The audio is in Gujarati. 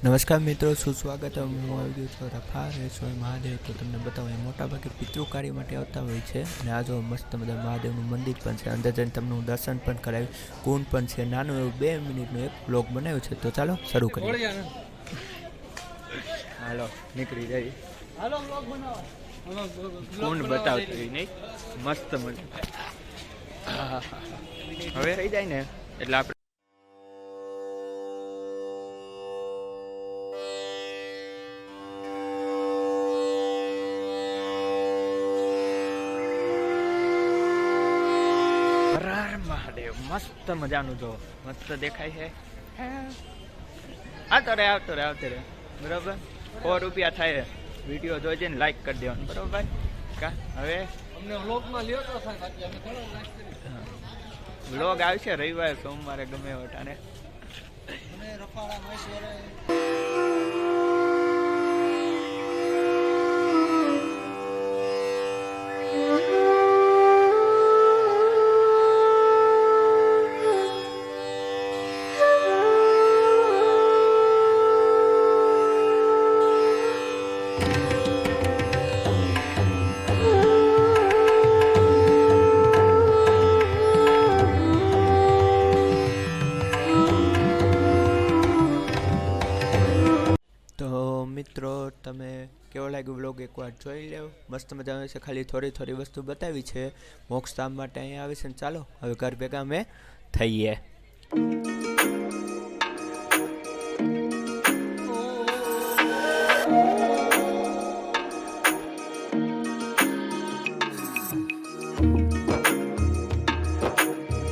નમસ્કાર મિત્રો, સુસ્વાગત. હું આવી ગયો છું રફા રેસોઈ મહાદેવ. તો તમને બતાવું, એ મોટાભાગે પિતૃ કાર્ય માટે આવતા હોય છે. અને આ જો મસ્ત મજા મહાદેવનું મંદિર પણ છે. અંદર જઈને તમને હું દર્શન પણ કરાવી. કુંડ પણ છે. નાનું એવું 2 મિનિટનું એક બ્લોગ બનાવ્યું છે. તો ચાલો શરૂ કરીએ. હાલો નીકળી જાય. હાલો બ્લોગ બનાવો. કુંડ બતાવતી નહીં, મસ્ત મજા. હવે થઈ જાય ને એટલે આપણે મહાદેવ મસ્ત મજાનું જો મસ્ત દેખાય છે. આવતો રે બરોબર. 100 રૂપિયા થાય. વિડીયો જોઈ ને લાઈક કરી દેવાનું બરોબર. કા હવે અમને વ્લોગમાં લ્યો તો સાહેબ, અમે થોડો લાઈક કરી. વ્લોગ આવશે રવિવારે સોમવારે ગમે વટાને. મને રફાળા મહેશ્વરે મિત્રો, તમે કેવો લાગ્યો વ્લોગ એકવાર જોઈ લેવો. મસ્ત મજા આવે છે. ખાલી થોડી વસ્તુ બતાવી છે. મોક્ષધામ માટે અહીંયા આવે છે ને ચાલો હવે ઘર ભેગા અમે થઈએ.